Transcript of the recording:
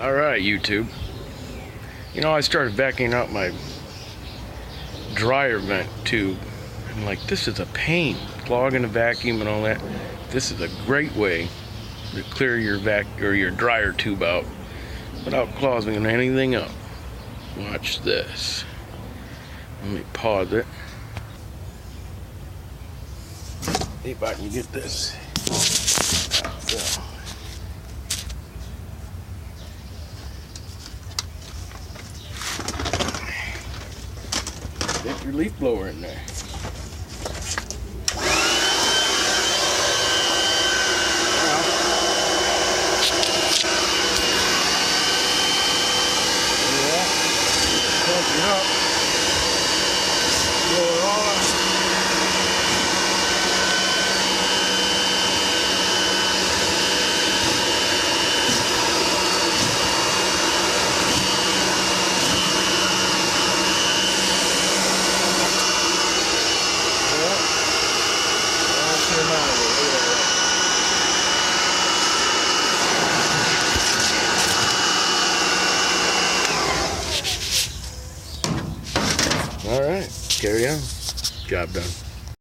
Alright, YouTube. You know, I started vacuuming out my dryer vent tube. I'm like, this is a pain, clogging the vacuum and all that. This is a great way to clear your your dryer tube out without clogging anything up. Watch this. Let me pause it. See if I can get this. Get your leaf blower in there. It up, blow it all up. All right, carry on. Job done.